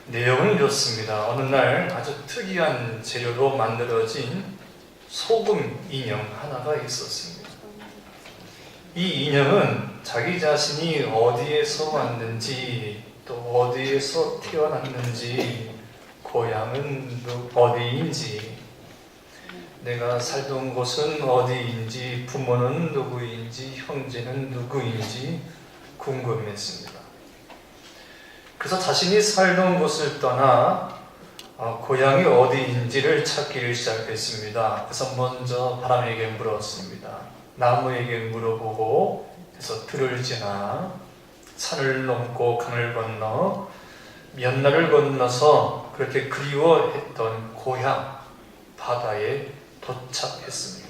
내용은 이렇습니다. 어느 날 아주 특이한 재료로 만들어진 소금 인형 하나가 있었습니다. 이 인형은 자기 자신이 어디에서 왔는지 또 어디에서 태어났는지 고향은 어디인지 내가 살던 곳은 어디인지 부모는 누구인지 형제는 누구인지 궁금했습니다. 그래서 자신이 살던 곳을 떠나 고향이 어디인지를 찾기를 시작했습니다. 그래서 먼저 바람에게 물었습니다. 나무에게 물어보고 그래서 들을 지나 산을 넘고 강을 건너 몇 날을 건너서 그렇게 그리워했던 고향 바다에 도착했습니다.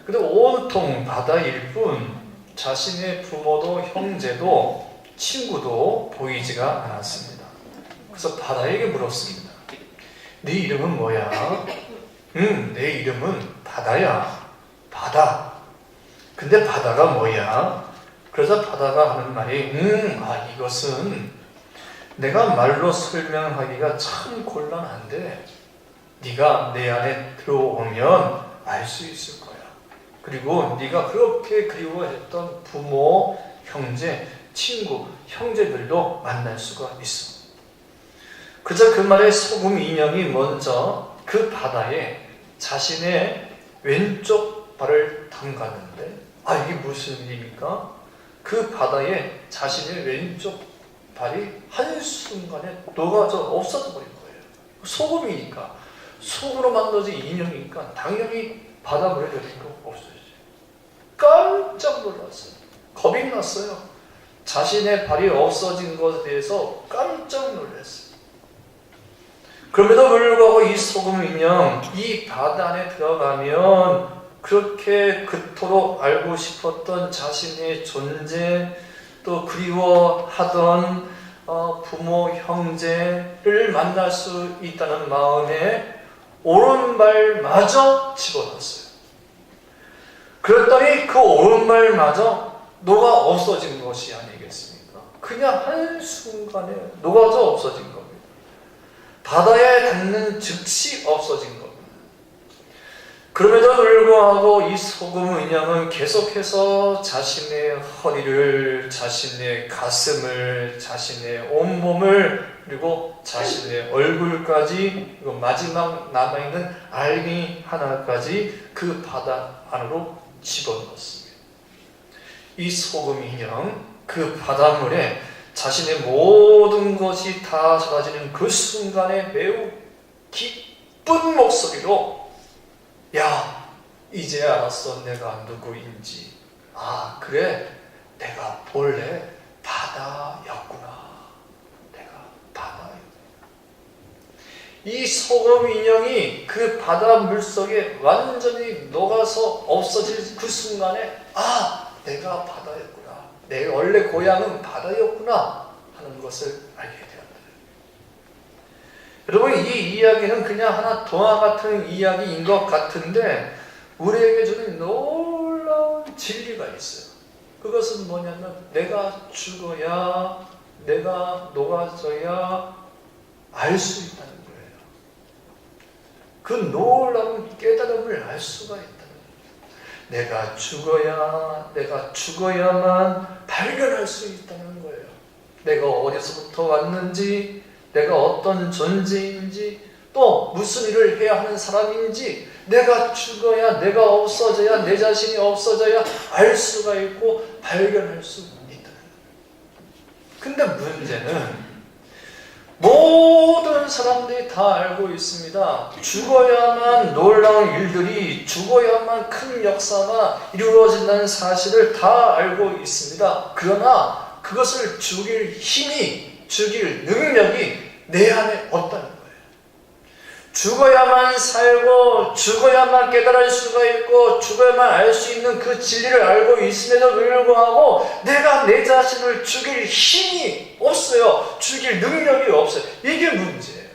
근데 온통 바다일 뿐 자신의 부모도 형제도 친구도 보이지가 않았습니다. 그래서 바다에게 물었습니다. 네 이름은 뭐야? 내 이름은 바다야. 바다. 근데 바다가 뭐야? 그래서 바다가 하는 말이 이것은 내가 말로 설명하기가 참 곤란한데 네가 내 안에 들어오면 알 수 있을 거야. 그리고 네가 그렇게 그리워했던 부모, 형제, 친구, 형제들도 만날 수가 있어. 그저 그 말에 소금 인형이 먼저 그 바다에 자신의 왼쪽 발을 담갔는데 이게 무슨 일입니까? 그 바다에 자신의 왼쪽 발이 한순간에 녹아져 없어져 버린 거예요. 소금이니까, 소금으로 만들어진 인형이니까 당연히 바닷물에 들으니까 없어지죠. 깜짝 놀랐어요. 겁이 났어요. 자신의 발이 없어진 것에 대해서 깜짝 놀랐어요. 그럼에도 불구하고 이 소금 인형, 이 바다 안에 들어가면 그렇게 그토록 알고 싶었던 자신의 존재, 또 그리워하던 부모, 형제를 만날 수 있다는 마음에 오른발마저 집어넣었어요. 그랬더니 그 오른발마저 녹아 없어진 것이 아니겠습니까? 그냥 한순간에 녹아져 없어진 겁니다. 바다에 닿는 즉시 없어진 겁니다. 그럼에도 불구하고 이 소금 인형은 계속해서 자신의 허리를, 자신의 가슴을, 자신의 온몸을, 그리고 자신의 얼굴까지, 그리고 마지막 남아있는 알갱이 하나까지 그 바다 안으로 집어넣었습니다. 이 소금 인형, 그 바닷물에 자신의 모든 것이 다 사라지는 그 순간에 매우 기쁜 목소리로 야, 이제 알았어. 내가 누구인지. 그래. 내가 본래 바다였구나. 내가 바다였구나. 이 소금 인형이 그 바다 물속에 완전히 녹아서 없어질 그 순간에 내가 바다였구나. 내 원래 고향은 바다였구나 하는 것을 알게 되었다. 여러분, 이 이야기는 그냥 하나 동화 같은 이야기인 것 같은데 우리에게 주는 놀라운 진리가 있어요. 그것은 뭐냐면 내가 죽어야, 내가 녹아져야 알 수 있다는 거예요. 그 놀라운 깨달음을 알 수가 있다는 거예요. 내가 죽어야, 내가 죽어야만 발견할 수 있다는 거예요. 내가 어디서부터 왔는지, 내가 어떤 존재인지, 또 무슨 일을 해야 하는 사람인지, 내가 죽어야, 내가 없어져야, 내 자신이 없어져야 알 수가 있고 발견할 수 있다는 거예요. 근데 문제는 모든 사람들이 다 알고 있습니다. 죽어야만 놀라운 일들이, 죽어야만 큰 역사가 이루어진다는 사실을 다 알고 있습니다. 그러나 그것을 죽일 힘이, 죽일 능력이 내 안에 없다는 거예요. 죽어야만 살고 죽어야만 깨달을 수가 있고 죽어야만 알 수 있는 그 진리를 알고 있음에도 불구하고 내가 내 자신을 죽일 힘이 없어요. 죽일 능력이 없어요. 이게 문제예요.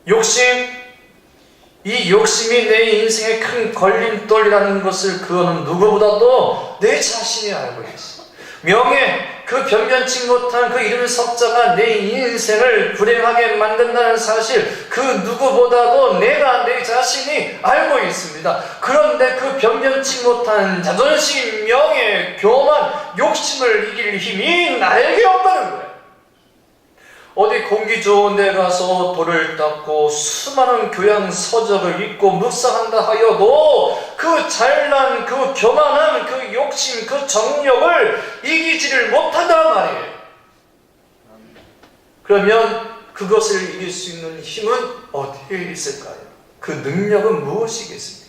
욕심, 이 욕심이 내 인생의 큰 걸림돌이라는 것을 그거는 누구보다도 내 자신이 알고 있어. 명예, 그 변변치 못한 그 이름 석자가 내 인생을 불행하게 만든다는 사실, 그 누구보다도 내가 내 자신이 알고 있습니다. 그런데 그 변변치 못한 자존심, 명예, 교만, 욕심을 이길 힘이 나에게 없다는 거예요. 어디 공기 좋은 데 가서 돌을 닦고 수많은 교양 서적을 읽고 묵상한다 하여도 그 잘난, 그 교만한, 그 욕심, 그 정욕을 이기지를 못한단 말이에요. 그러면 그것을 이길 수 있는 힘은 어디에 있을까요? 그 능력은 무엇이겠습니까?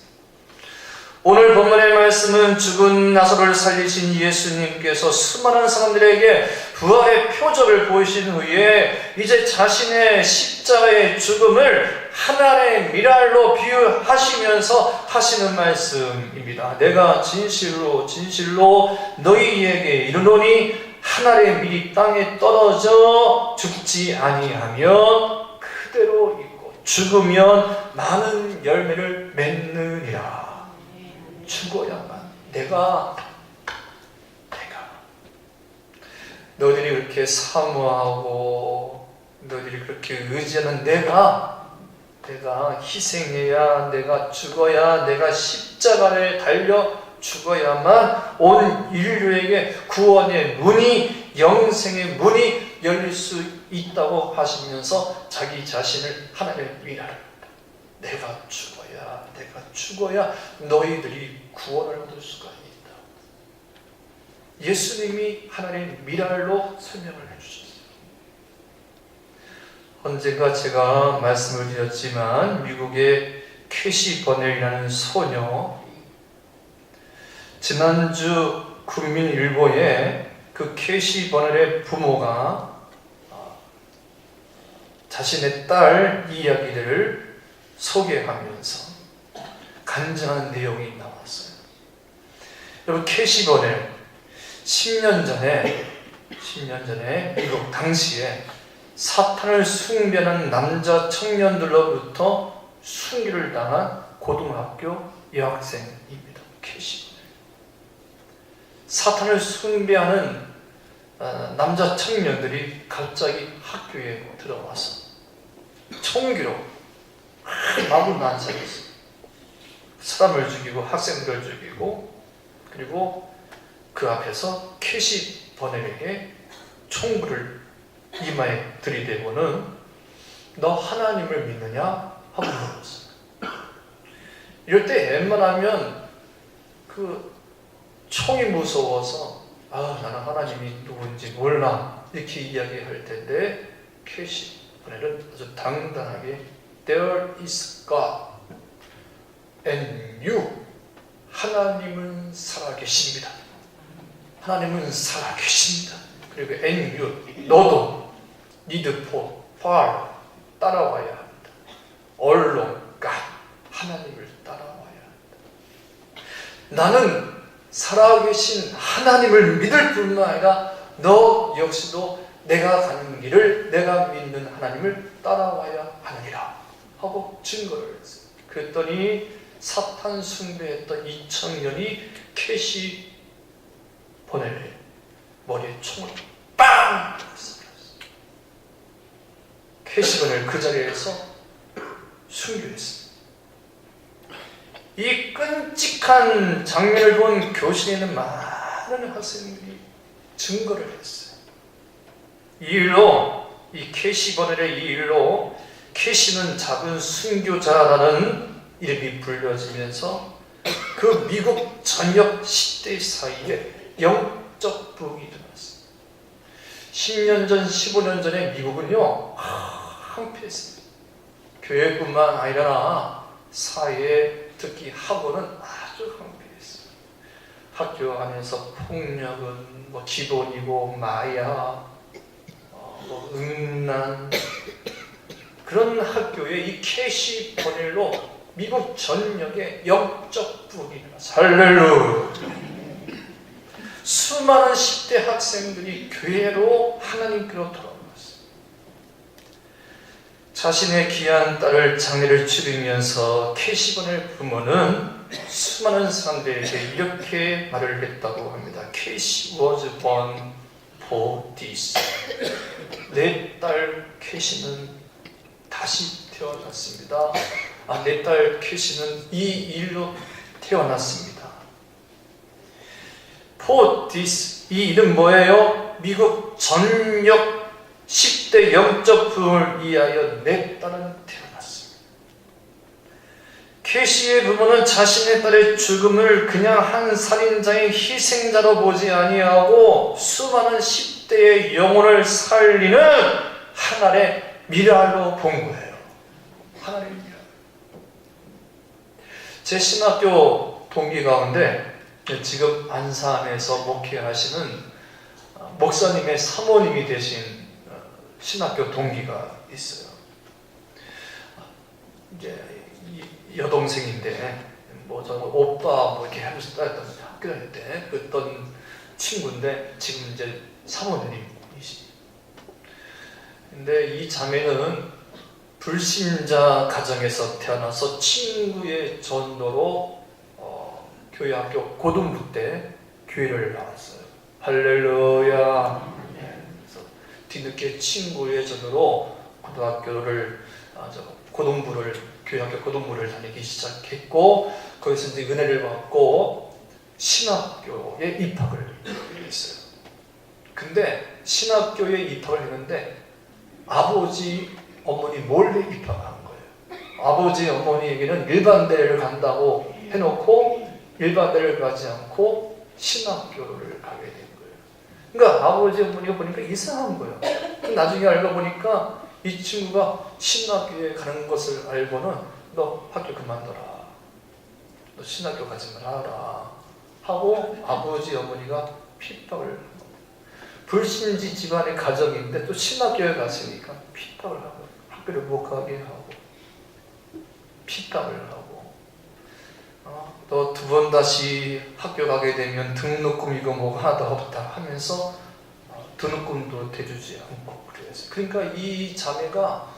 오늘 본문의 말씀은 죽은 나사로를 살리신 예수님께서 수많은 사람들에게 부활의 표적을 보이신 후에 이제 자신의 십자가의 죽음을 하나의 미랄로 비유하시면서 하시는 말씀입니다. 내가 진실로 진실로 너희에게 이르노니 한 알의 밀이 땅에 떨어져 죽지 아니하면 그대로 있고 죽으면 많은 열매를 맺느니라. 죽어야만 내가 너희들이 그렇게 사모하고 너희들이 그렇게 의지하는 내가 희생해야, 내가 죽어야, 내가 십자가를 달려 죽어야만 온 인류에게 구원의 문이, 영생의 문이 열릴 수 있다고 하시면서 자기 자신을 하나님의 미랄, 내가 죽어야 너희들이 구원을 얻을 수가 있다. 예수님이 하나님의 미랄로 설명을 해주셨어요. 언젠가 제가 말씀을 드렸지만 미국의 캐시 버넬이라는 소녀, 지난주 국민일보에 그 캐시 버넬의 부모가 자신의 딸 이야기들을 소개하면서 간증하는 내용이 나왔어요. 여러분, 캐시 버넬 10년 전에 미국 당시에 사탄을 숭배하는 남자 청년들로부터 순교를 당한 고등학교 여학생입니다. 캐시 버넬. 사탄을 숭배하는 남자 청년들이 갑자기 학교에 들어와서 총기로 마구 난사했어요. 사람을 죽이고 학생들을 죽이고, 그리고 그 앞에서 캐시 버넬에게 총구를 이마에 들이대고는 너 하나님을 믿느냐? 하고 물었어요. 이럴 때 웬만하면 그 총이 무서워서 나는 하나님이 누군지 몰라 이렇게 이야기할 텐데, 캐시 버넬은 아주 당당하게 There is God and you, 하나님은 살아계십니다. 하나님은 살아계십니다. 그리고 and you, 너도 need for, follow, 따라와야 합니다. Along God, 하나님을 따라와야 합니다. 나는 살아계신 하나님을 믿을 뿐만 아니라 너 역시도 내가 가는 길을, 내가 믿는 하나님을 따라와야 하느니라 하고 증거를 했어요. 그랬더니 사탄 숭배했던 이 청년이 캐시 버넬의 머리에 총을 빵! 쐈어요. 캐시 버넬 그 자리에서 순교했습니다. 이 끔찍한 장면을 본 교실에 있는 많은 학생들이 증거를 했어요. 이 일로, 이 캐시 버넬의 이 일로 캐시는 작은 순교자라는 이름이 불려지면서 그 미국 전역 10대 사이에 영적 부흥이 일어났어요. 10년 전, 15년 전에 미국은요, 황폐했습니다. 교회뿐만 아니라 사회, 특히 학원은 아주 황폐했어요. 학교 안에서 폭력은 기본이고 마약, 음란, 그런 학교에 이 캐시 버넬로 미국 전역에 영적 부흥이 일어났어요. 할렐루야. 수많은 10대 학생들이 교회로, 하나님께로 돌아왔어요. 자신의 귀한 딸을 장례를 치르면서 캐시 버넬 부모는 수많은 사람들에게 이렇게 말을 했다고 합니다. 캐시 was born 포디스. 내 딸 캐시는 다시 태어났습니다. 내 딸 캐시는 이 일로 태어났습니다. 포디스, 이 이름 뭐예요? 미국 전역 10대 영적 부흥을 위하여 내 딸은 태어났습니다. 캐시의 부모는 자신의 딸의 죽음을 그냥 한 살인자의 희생자로 보지 아니하고 수많은 10대의 영혼을 살리는 하나의 미랄로 본 거예요. 하나의 미랄. 제 신학교 동기 가운데 지금 안산에서 목회하시는 목사님의 사모님이 되신 신학교 동기가 있어요. 이제 여동생인데 저는 오빠 이렇게 하면서 학교 다닐 때 그랬던 친구인데 지금 이제 사모님이시. 근데 이 자매는 불신자 가정에서 태어나서 친구의 전도로 교회 학교 고등부 때 교회를 나왔어요. 할렐루야. 그래서 뒤늦게 친구의 전도로 고등학교를 고등부를 교회 학교 고등부를 다니기 시작했고 거기서 이제 은혜를 받고 신학교에 입학을 했어요. 근데 신학교에 입학을 했는데 아버지 어머니 몰래 입학한 거예요. 아버지 어머니에게는 일반대를 간다고 해놓고 일반대를 가지 않고 신학교를 가게 된 거예요. 그러니까 아버지 어머니가 보니까 이상한 거예요. 나중에 알고 보니까 이 친구가 신학교에 가는 것을 알고는 너 학교 그만둬라. 너 신학교 가지 말아라. 하고 아버지 어머니가 핍박을 불신지 집안의 가정인데 또 신학교에 갔으니까 핍박을 하고 학교를 못 가게 하고 핍박을 하고 또 두 번 다시 학교 가게 되면 등록금이고 뭐가 하나도 없다 하면서 등록금도 대주지 않고 그랬어요. 그러니까 이 자매가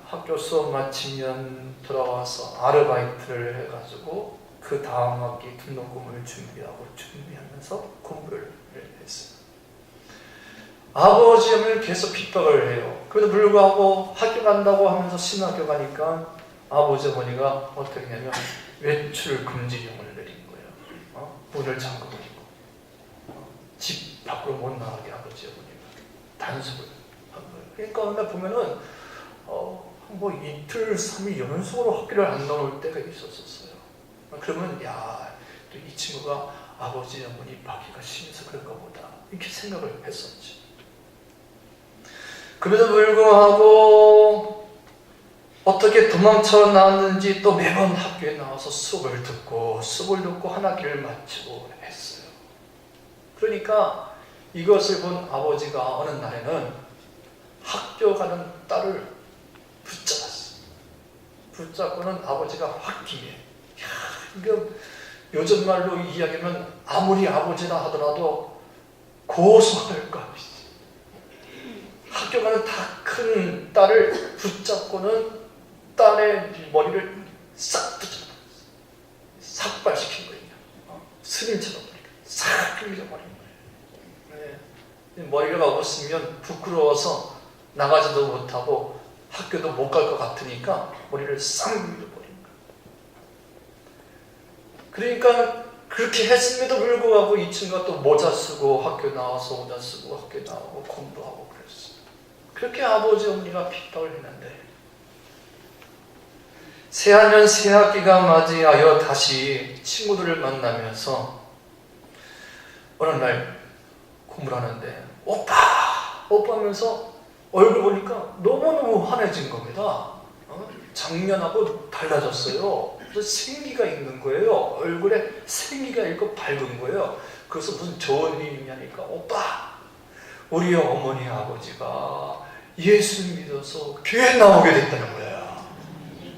학교 수업 마치면 돌아와서 아르바이트를 해가지고 그 다음 학기 등록금을 준비하면서 공부를 했어요. 아버지 어머니는 계속 핍박을 해요. 그래도 불구하고 학교 간다고 하면서 신학교 가니까 아버지 어머니가 어떻게 했냐면 외출 금지령을 내린 거예요. 문을 잠그고 집 밖으로 못 나가게 아버지 어머니가 단속을 한 거예요. 그러니까 오늘 보면은 뭐 이틀 3일 연속으로 학교를 안 나올 때가 있었어요. 그러면 또 이 친구가 아버지 어머니 박이가 심해서 그런가 보다 이렇게 생각을 했었지. 그래도 불구하고 어떻게 도망쳐 나왔는지 또 매번 학교에 나와서 수업을 듣고 한 학기를 마치고 했어요. 그러니까 이것을 본 아버지가 어느 날에는 학교 가는 딸을 붙잡았어요. 붙잡고는 아버지가 홧김에 이거 요즘 말로 이야기하면 아무리 아버지라 하더라도 고소할 거 아니지. 학교 가는 다 큰 딸을 붙잡고는 딸의 머리를 싹 붙잡았어요. 삭발시킨 거예요. 스님처럼 싹 밀어버린 거예요. 네. 머리가 없으면 부끄러워서 나가지도 못하고 학교도 못 갈 것 같으니까 머리를 싹 밀어버린 거예요. 그러니까 그렇게 했음에도 불구하고 이 친구가 또 모자 쓰고 학교 나와서 모자 쓰고 학교 나오고 공부하고 그랬어요. 그렇게 아버지 어머니가 핍박을 했는데 새학년 새학기가 맞이하여 다시 친구들을 만나면서 어느 날 공부를 하는데 오빠 하면서 얼굴 보니까 너무너무 환해진 겁니다. 작년하고 달라졌어요. 그래서 생기가 있는 거예요. 얼굴에 생기가 있고 밝은 거예요. 그래서 무슨 좋은 일이 하니까 오빠 우리 어머니 아버지가 예수 믿어서 교회 나오게 됐다는 거야.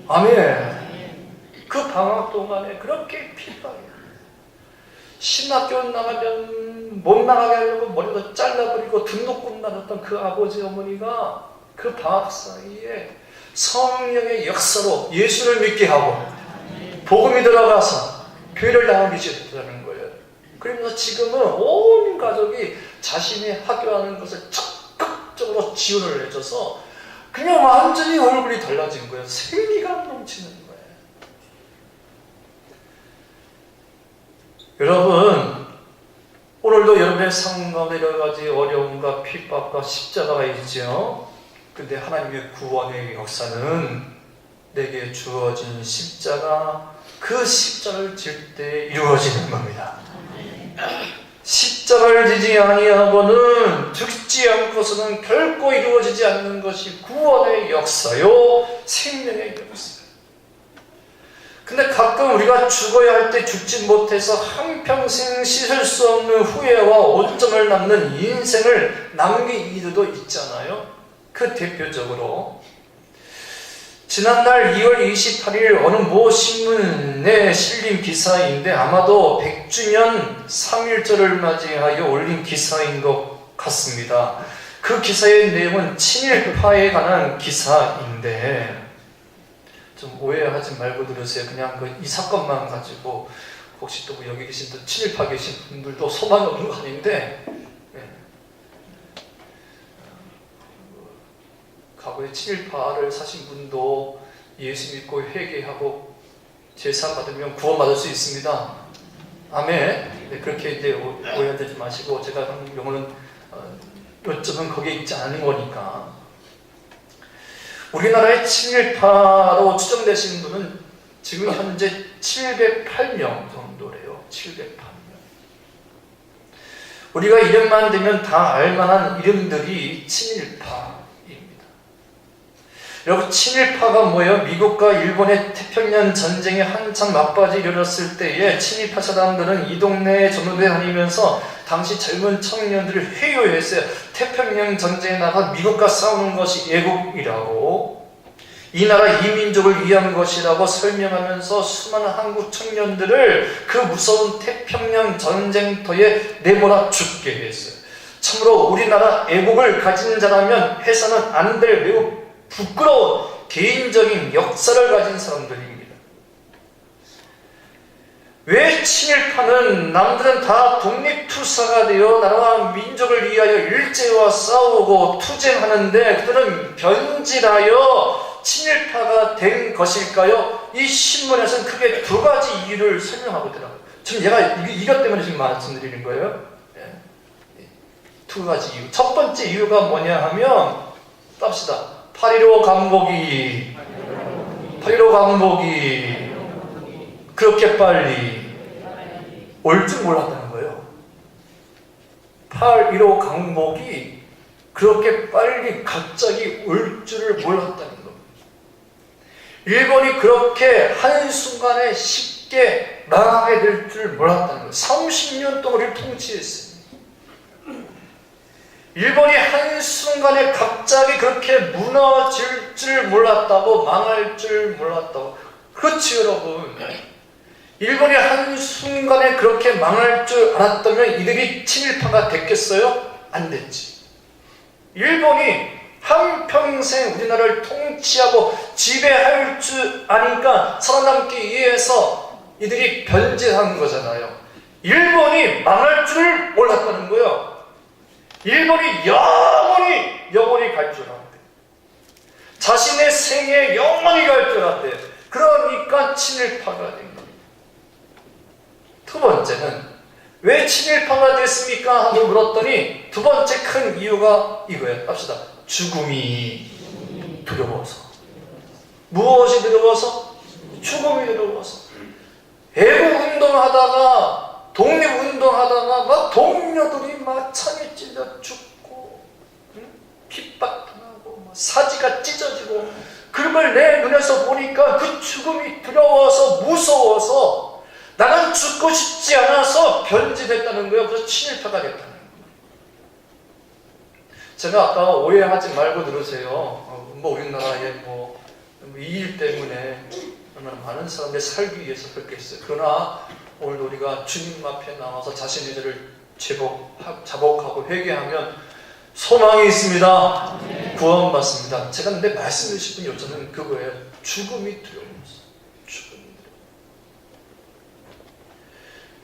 아멘. 그 방학 동안에 그렇게 핍박이야. 신학교 나가면 못 나가게 하려고 머리도 잘라버리고 등록금 나눴던 그 아버지 어머니가 그 방학 사이에 성령의 역사로 예수를 믿게 하고 복음이 들어가서 교회를 나오기 시작했다는 거예요. 그러면서 지금은 온 가족이 자신이 하교하는 것을 적극적으로 지원을 해줘서 그냥 완전히 얼굴이 달라진 거예요. 생기가 넘치는 거예요. 여러분, 오늘도 여러분의 삶 가운데 여러 가지 어려움과 핍박과 십자가가 있죠. 근데 하나님의 구원의 역사는 내게 주어진 십자가, 그 십자가를 질 때 이루어지는 겁니다. 십자가를 지지 아니하고는 죽지 않고서는 결코 이루어지지 않는 것이 구원의 역사요, 생명의 역사요. 근데 가끔 우리가 죽어야 할 때 죽지 못해서 한평생 씻을 수 없는 후회와 오점을 남는 인생을 남긴 이들도 있잖아요. 그 대표적으로 지난날 2월 28일 어느 모 신문에 실린 기사인데 아마도 100주년 3.1절을 맞이하여 올린 기사인 것 같습니다. 그 기사의 내용은 친일파에 관한 기사인데 좀 오해하지 말고 들으세요. 그냥 이 사건만 가지고 혹시 또 여기 계신 또 친일파 계신 분들도 소망이 없는 거 아닌데 과거에 친일파를 사신 분도 예수 믿고 회개하고 제사 받으면 구원받을 수 있습니다. 아멘. 네, 그렇게 이제 오해하지 마시고 제가 한 경우는 요점은 거기에 있지 않은 거니까. 우리나라의 친일파로 추정되신 분은 지금 현재 708명 정도래요. 708명. 우리가 이름만 대면 다 알만한 이름들이 친일파입니다. 여러분, 친일파가 뭐예요? 미국과 일본의 태평양 전쟁에 한창 막바지 이르렀을 때에 친일파 사람들은 이 동네에 전우대 다니면서 당시 젊은 청년들을 회유했어요. 태평양 전쟁에 나가 미국과 싸우는 것이 애국이라고, 이 나라 이 민족을 위한 것이라고 설명하면서 수많은 한국 청년들을 그 무서운 태평양 전쟁터에 내몰아 죽게 했어요. 참으로 우리나라 애국을 가진 자라면 해서는 안 될 매우 부끄러운 개인적인 역사를 가진 사람들입니다. 왜 친일파는 남들은 다 독립투사가 되어 나라와 민족을 위하여 일제와 싸우고 투쟁하는데 그들은 변질하여 친일파가 된 것일까요? 이 신문에서는 크게 두 가지 이유를 설명하고 있더라고요. 지금 제가 이것 때문에 지금 말씀드리는 거예요. 두 가지 이유. 첫 번째 이유가 뭐냐 하면, 봅시다. 8.15 강복이 그렇게 빨리 올 줄 몰랐다는 거예요. 8.15 강복이 그렇게 빨리 갑자기 올 줄을 몰랐다는 겁니다. 일본이 그렇게 한순간에 쉽게 망하게 될 줄 몰랐다는 거예요. 30년 동안 우리를 통치했어요. 일본이 한순간에 갑자기 그렇게 무너질 줄 몰랐다고, 망할 줄 몰랐다고. 그렇지 여러분. 일본이 한순간에 그렇게 망할 줄 알았다면 이들이 친일파가 됐겠어요? 안 됐지. 일본이 한평생 우리나라를 통치하고 지배할 줄 아니까 살아남기 위해서 이들이 변질한 거잖아요. 일본이 망할 줄 몰랐다는 거예요. 일본이 영원히 갈 줄 알았대. 자신의 생에 영원히 갈 줄 알았대. 그러니까 친일파가 된 겁니다. 두 번째는 왜 친일파가 됐습니까? 하고 물었더니 두 번째 큰 이유가 이거예요. 합시다. 죽음이 두려워서. 무엇이 두려워서? 죽음이 두려워서. 애국운동하다가 독립운동하다가 막 동료들이 막 창에 찔려 죽고, 핍박당하고, 사지가 찢어지고, 그런 걸 내 눈에서 보니까 그 죽음이 두려워서, 무서워서, 나는 죽고 싶지 않아서 변질됐다는 거예요. 그래서 친일파가 됐다는 거예요. 제가 아까 오해하지 말고 들으세요. 우리나라의 이 일 때문에 많은 사람들이 살기 위해서 그렇게 했어요. 그러나 오늘 우리가 주님 앞에 나와서 자신의 죄를 자복하고 회개하면 소망이 있습니다. 구원받습니다. 제가 근데 말씀드리고 싶은 요점은 그거예요. 죽음이 두려워서. 죽음이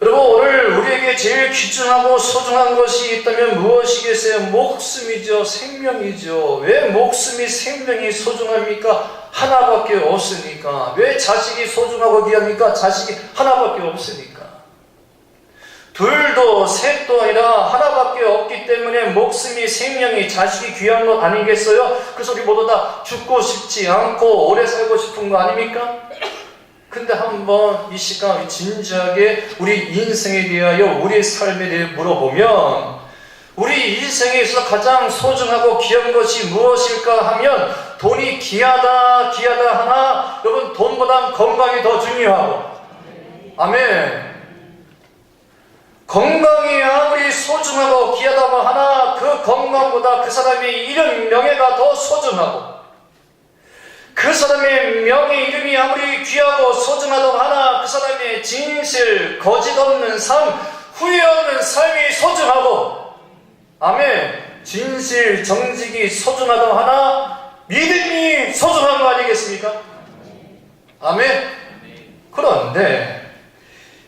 두려워. 여러분, 오늘 우리에게 제일 귀중하고 소중한 것이 있다면 무엇이겠어요? 목숨이죠. 생명이죠. 왜 목숨이 생명이 소중합니까? 하나밖에 없으니까. 왜 자식이 소중하고 귀합니까? 자식이 하나밖에 없으니까. 둘도 셋도 아니라 하나밖에 없기 때문에 목숨이 생명이 자식이 귀한 것 아니겠어요? 그래서 우리 모두 다 죽고 싶지 않고 오래 살고 싶은 거 아닙니까? 근데 한번 이 시간 진지하게 우리 인생에 대하여 우리 삶에 대해 물어보면 우리 인생에 있어서 가장 소중하고 귀한 것이 무엇일까 하면 돈이 귀하다 하나 여러분 돈보다 건강이 더 중요하고 아멘. 건강이 아무리 소중하고 귀하다고 하나 그 건강보다 그 사람의 이름 명예가 더 소중하고 그 사람의 명예 이름이 아무리 귀하고 소중하다고 하나 그 사람의 진실, 거짓 없는 삶, 후회 없는 삶이 소중하고 아멘. 진실, 정직이 소중하다고 하나 믿음이 소중한 거 아니겠습니까? 아멘. 그런데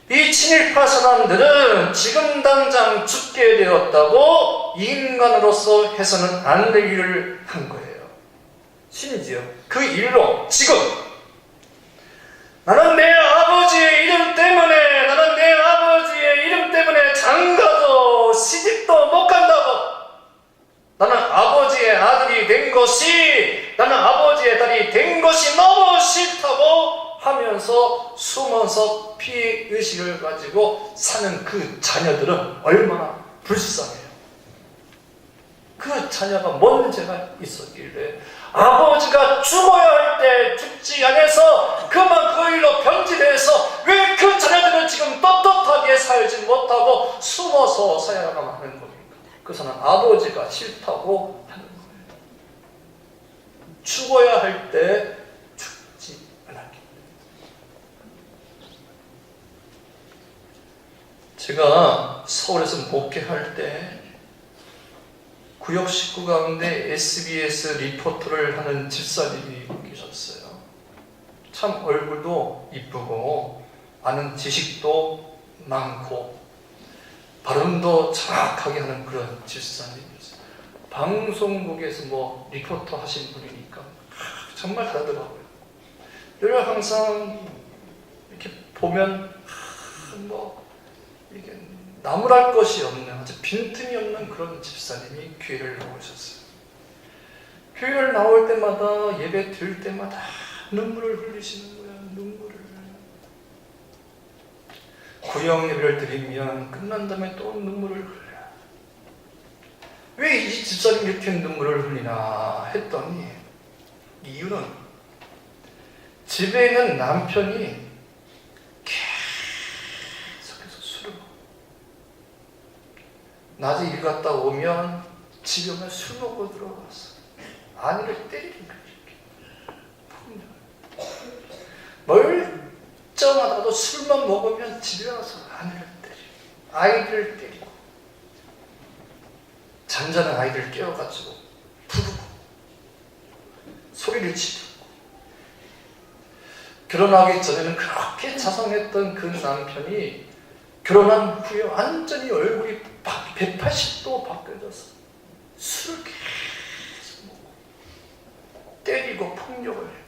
이 친일파 사람들은 지금 당장 죽게 되었다고 인간으로서 해서는 안 될 일을 한 거예요. 심지어 그 일로 지금 나는 내 아버지의 이름 때문에 나는 내 아버지의 이름 때문에 장가도 시집도 못 간다고 나는 아버지의 아들이 된 것이 나는 아버지의 딸이 된 것이 너무 싫다고 하면서 숨어서 피해의식을 가지고 사는 그 자녀들은 얼마나 불쌍해요. 그 자녀가 뭔 죄가 있었길래 아버지가 죽어야 할 때 죽지 않아서 그만 그 일로 변질해서 왜 그 자녀들은 지금 떳떳하게 살지 못하고 숨어서 살아가만 하는 겁니까? 그것은 아버지가 싫다고 하는 거예요. 죽어야 할 때 죽지 않았기 때문에. 제가 서울에서 목회할 때 구역 식구 가운데 SBS 리포터를 하는 집사님이 계셨어요. 참 얼굴도 이쁘고 아는 지식도 많고 발음도 정확하게 하는 그런 집사님이었어요. 방송국에서 뭐 리포터 하신 분이니까 정말 다르더라고요. 늘 항상 이렇게 보면 뭐 이게 나무랄 것이 없는 아주 빈틈이 없는 그런 집사님이 교회를 나오셨어요. 교회를 나올 때마다 예배 드릴 때마다 눈물을 흘리시는 거야. 눈물을. 구역 예배를 드리면 끝난 다음에 또 눈물을 흘려. 왜 이 집사님이 이렇게 눈물을 흘리나 했더니 이유는 집에 있는 남편이 낮에 일 갔다 오면 집에 오면 술 먹고 들어갔어. 아내를 때리는 거지. 멀쩡하다도 술만 먹으면 집에 와서 아내를 때리고 아이들을 때리고 잠자는 아이들 깨워가지고 부르고 소리를 지르고 결혼하기 전에는 그렇게 자상했던 그 남편이 결혼한 후에 완전히 얼굴이 180도 바뀌어졌어. 술을 계속 먹고 때리고 폭력을 해요.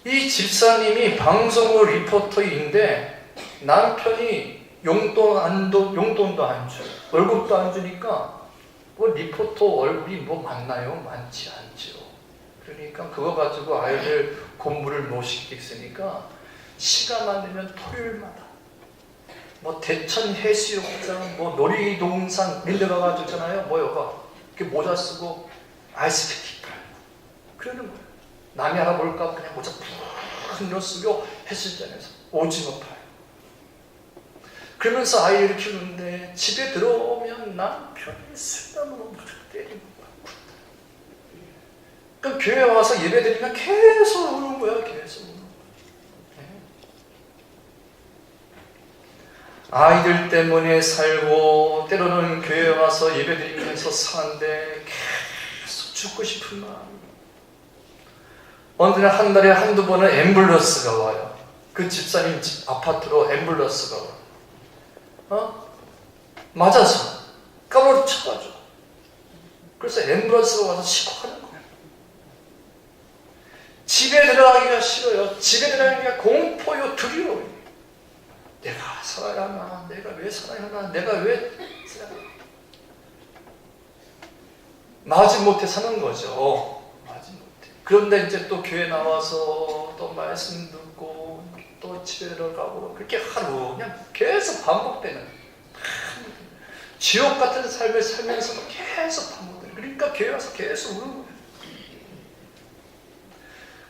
이 집사님이 방송국 리포터인데 남편이 용돈도 안 줘. 월급도 안 주니까 뭐 리포터 월급이 뭐 많나요? 많지 않죠. 그러니까 그거 가지고 아이들 공부를 못 시키겠으니까 시간만 되면 토요일마다 뭐 대천 해수욕장, 뭐 놀이동산 이런 데 가가지고 있잖아요. 뭐여가 이렇게 모자 쓰고 아이스크림 팔고 그러는 거예요. 남이 알아볼까 그냥 모자 푹 쓰고 헬스장에서 오징어 팔고 그러면서 아이를 키우는데 집에 들어오면 남편이 술담으로 때리고 그럼 교회 와서 예배 드리면 계속 우는 거야. 계속 우는 거야. 아이들 때문에 살고 때로는 교회 와서 예배 드리면서 사는데 계속 죽고 싶은 마음. 어느 날 한 달에 한두 번은 앰뷸런스가 와요. 그 집사님 집 아파트로 앰뷸런스가 맞아서 까무러 쳐가지고, 그래서 앰뷸런스가 와서 시국하는 거예요. 집에 들어가기가 싫어요. 집에 들어가기가 공포요, 두려워요. 내가 살아야 하나? 내가 왜 살아야 하나? 내가 왜 살아야 하나? 마지 못해 사는 거죠. 마지 못해. 그런데 이제 또 교회 나와서 또 말씀 듣고 또 집에 들어가고, 그렇게 하루 그냥 계속 반복되는, 지옥 같은 삶을 살면서도 계속 반복되는. 그러니까 교회 와서 계속 우는 거예요.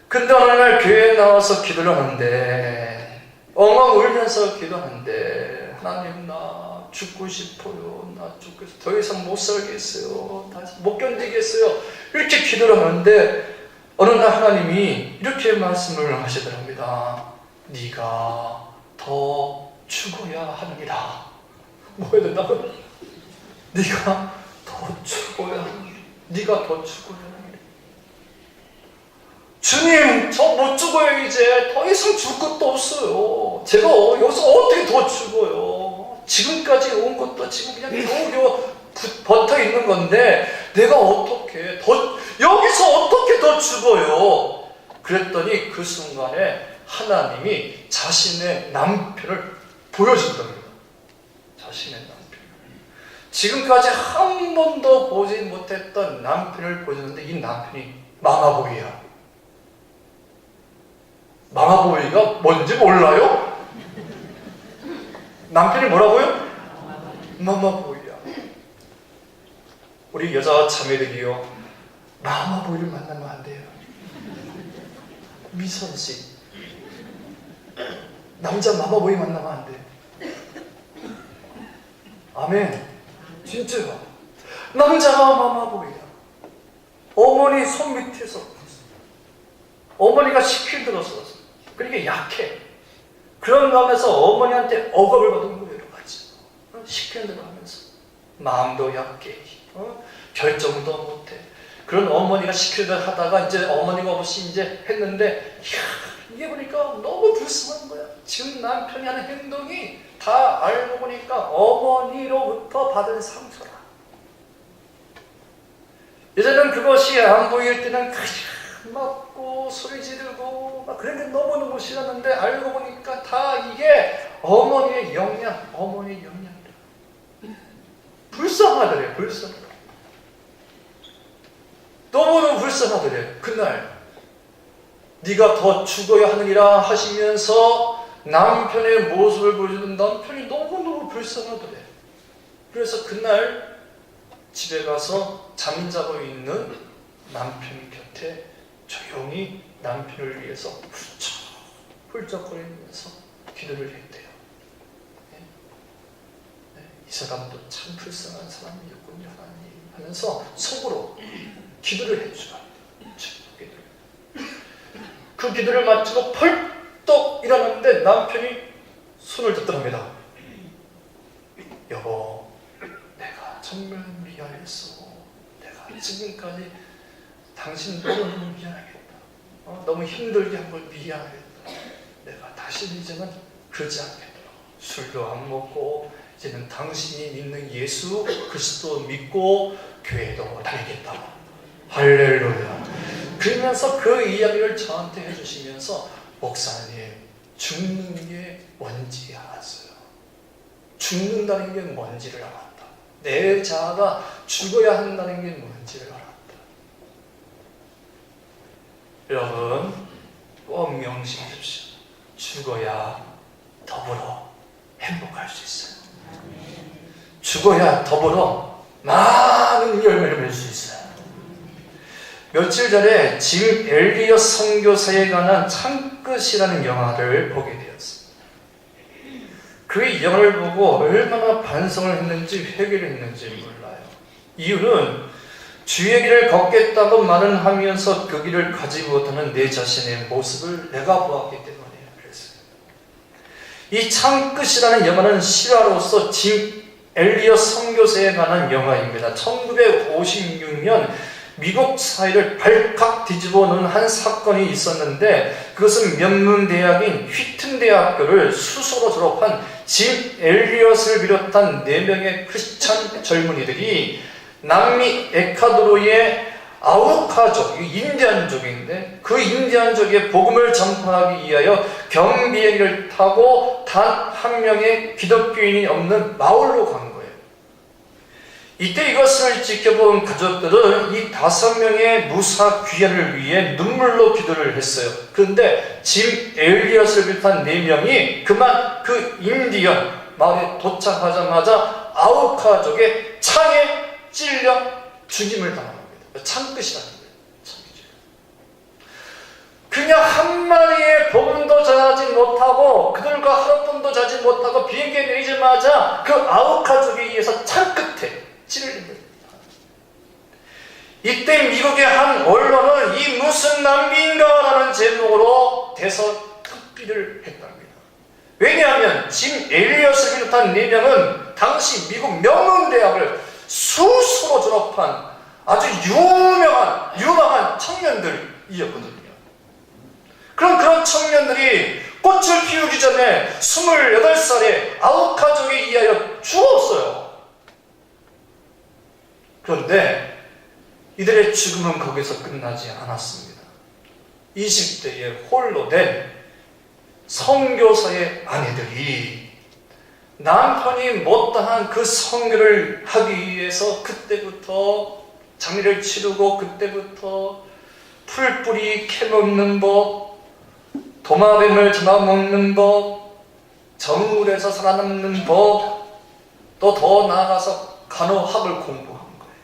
근데 어느 날 교회에 나와서 기도를 하는데, 엉엉 울면서 기도하는데, 하나님 나 죽고 싶어요. 나 죽고 싶어요. 더 이상 못 살겠어요. 다시 못 견디겠어요. 이렇게 기도를 하는데 어느 날 하나님이 이렇게 말씀을 하시더랍니다. 네가 더 죽어야 하느니라. 뭐 해야 된다고? 네가 더 죽어야 하느니라. 네가 더 죽어야 하느니라. 주님, 저 못 죽어요. 이제 더 이상 죽을 것도 없어요. 제가 여기서 어떻게 더 죽어요? 지금까지 온 것도 지금 그냥 겨우겨우 버텨 있는 건데 내가 어떻게 여기서 어떻게 더 죽어요? 그랬더니 그 순간에 하나님이 자신의 남편을 보여준답니다. 자신의 남편을. 지금까지 한 번도 보지 못했던 남편을 보여줬는데, 이 남편이 마마보이야. 마마보이가 뭔지 몰라요? 남편이 뭐라고요? 마마보이야. 우리 여자 자매들이요, 마마보이를 만나면 안 돼요. 미선씨, 남자 마마보이 만나면 안 돼. 아멘. 진짜요. 남자가 마마보이야. 어머니 손 밑에서, 어머니가 시키들어서, 그러니까 약해. 그런 마음에서 어머니한테 억압을 받은 거예요. 여러 가지 시키는 대로 하면서 마음도 약해, 결정도 못해. 그런 어머니가 시키는 대로 하다가 이제 어머니가 없이 이제 했는데, 이게 보니까 너무 불쌍한 거야. 지금 남편이 하는 행동이 다 알고 보니까 어머니로부터 받은 상처라. 예전에는 그것이 안 보일 때는 맞고 소리 지르고 막 그런 게 너무너무 싫었는데, 알고 보니까 다 이게 어머니의 영향, 어머니의 영향이라. 불쌍하더래요. 불쌍하더래요. 너무너무 불쌍하더래요. 그날 네가 더 죽어야 하느니라 하시면서 남편의 모습을 보여주는 남편이 너무너무 불쌍하더래요. 그래서 그날 집에 가서 잠자고 있는 남편 곁에 조용히 남편을 위해서 훌쩍거리면서 기도를 했대요. 이 사람도 참 불쌍한 사람이었군요, 하나님 하면서 속으로 기도를 해주라. 그 기도를 마치고 펄떡 일어났는데 남편이 손을 잡더랍니다. 여보, 내가 정말 미안했어. 내가 지금까지 당신 너무너무 미안하겠다. 너무 힘들게 한 걸 미안하겠다. 내가 다시 이제는 그러지 않겠다. 술도 안 먹고 이제는 당신이 믿는 예수 그리스도 믿고 교회도 다니겠다. 할렐루야. 그러면서 그 이야기를 저한테 해주시면서, 목사님, 죽는 게 뭔지 알았어요. 죽는다는 게 뭔지를 알았다. 내 자아가 죽어야 한다는 게 뭔지를 알았다. 여러분, 꼭 명심하십시오. 죽어야 더불어 행복할 수 있어요. 죽어야 더불어 많은 열매를 맺을 수 있어요. 며칠 전에 짐 엘리엇 선교사에 관한 창끝이라는 영화를 보게 되었습니다. 그 영화를 보고 얼마나 반성을 했는지 회개를 했는지 몰라요. 이유는 주의 길을 걷겠다고 말은 하면서 그 길을 가지 못하는 내 자신의 모습을 내가 보았기 때문에 그랬어요. 이 창끝이라는 영화는 실화로서 짐 엘리엇 선교사에 관한 영화입니다. 1956년 미국 사회를 발칵 뒤집어 놓은 한 사건이 있었는데, 그것은 명문대학인 휘튼 대학교를 수소로 졸업한 짐 엘리엇을 비롯한 4명의 크리스찬 젊은이들이 남미 에콰도르의 아우카족, 인디안족인데 그 인디안족의 복음을 전파하기 위하여 경비행기를 타고 단 한 명의 기독교인이 없는 마을로 간 거예요. 이때 이것을 지켜본 가족들은 이 5명의 무사 귀환을 위해 눈물로 기도를 했어요. 그런데 짐 엘리엇을 비롯한 4명이 그만 그 인디언 마을에 도착하자마자 아우카족의 창에 찔려 죽임을 당합니다. 창끝이라는 거예요. 창끝이에요. 그냥 한 마리의 복음도 전하지 못하고 그들과 하룻밤도 자지 못하고 비행기에 내리자마자 그 아우카족에 의해서 창끝에 찔립니다. 이때 미국의 한 언론은 이 무슨 낭비인가라는 제목으로 대서특필을 했답니다. 왜냐하면 짐 엘리엇을 비롯한 4명은 당시 미국 명문대학을 수소로 졸업한 아주 유망한 청년들이었거든요. 그런 청년들이 꽃을 피우기 전에 28살에 아우카족에 의하여 죽었어요. 그런데 이들의 죽음은 거기서 끝나지 않았습니다. 20대에 홀로 된 선교사의 아내들이 남편이 못다한 그 선교를 하기 위해서 그때부터 장례를 치르고 그때부터 풀뿌리 캐먹는 법, 도마뱀을 잡아먹는 법, 정글에서 살아남는 법, 또 더 나아가서 간호학을 공부한 거예요.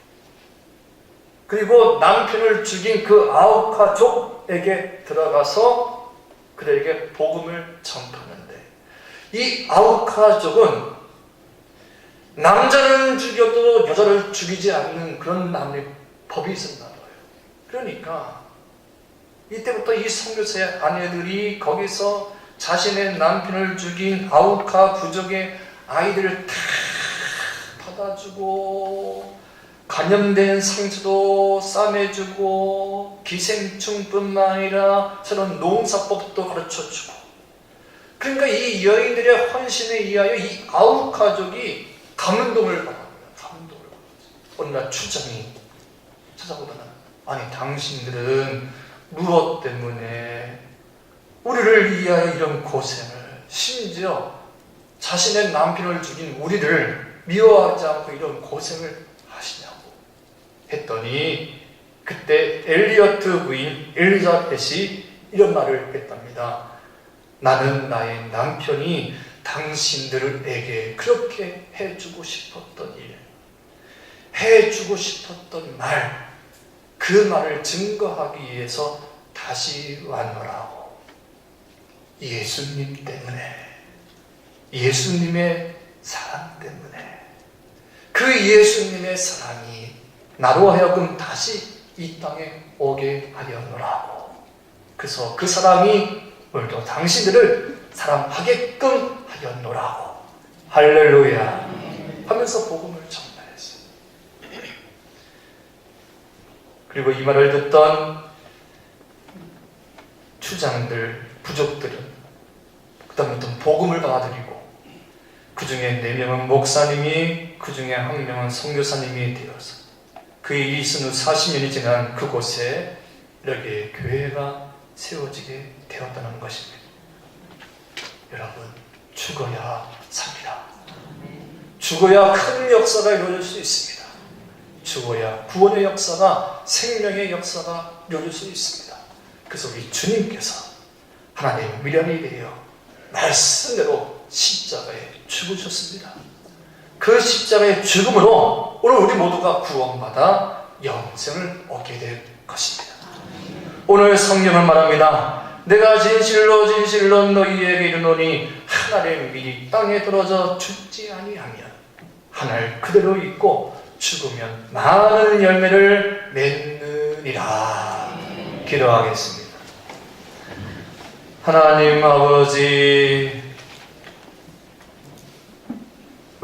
그리고 남편을 죽인 그 아우카족에게 들어가서 그들에게 복음을 전파하는데, 이 아우카족은 남자는 죽여도 여자를 죽이지 않는 그런 남의 법이 있었나 봐요. 그러니까 이때부터 이 선교사의 아내들이 거기서 자신의 남편을 죽인 아우카 부족의 아이들을 다 받아주고 감염된 상처도 싸매주고 기생충뿐만 아니라 저런 농사법도 가르쳐주고, 그러니까 이 여인들의 헌신에 의하여 이 아우카족이 감동을 받았습니다. 감동을 받았어요. 어느 날 추장이 찾아오더니, 아니 당신들은 무엇 때문에 우리를 위하여 이런 고생을, 심지어 자신의 남편을 죽인 우리를 미워하지 않고 이런 고생을 하시냐고 했더니, 그때 엘리어트 부인 엘리자벳이 이런 말을 했답니다. 나는 나의 남편이 당신들에게 그렇게 해주고 싶었던 일, 해주고 싶었던 말, 그 말을 증거하기 위해서 다시 왔노라고. 예수님 때문에, 예수님의 사랑 때문에, 그 예수님의 사랑이 나로 하여금 다시 이 땅에 오게 하려노라고. 그래서 그 사랑이 오늘도 당신들을 사랑하게끔 하였노라고. 할렐루야 하면서 복음을 전달했어요. 그리고 이 말을 듣던 추장들, 부족들은 그 다음부터 복음을 받아들이고, 그 중에 4명은 목사님이, 그 중에 1명은 선교사님이 되어서 그 일이 있은 후 40년이 지난 그곳에 이렇게 교회가 세워지게 되었다는 것입니다. 여러분, 죽어야 삽니다. 죽어야 큰 역사가 이루어질 수 있습니다. 죽어야 구원의 역사가, 생명의 역사가 이루어질 수 있습니다. 그래서 우리 주님께서 하나님 미련이 되어 말씀대로 십자가에 죽으셨습니다. 그 십자가의 죽음으로 오늘 우리 모두가 구원받아 영생을 얻게 될 것입니다. 오늘 성경은 말합니다. 내가 진실로 진실로 너희에게 이르노니 하나님 미리 땅에 떨어져 죽지 아니하면 하늘 그대로 있고 죽으면 많은 열매를 맺느니라. 기도하겠습니다. 하나님 아버지,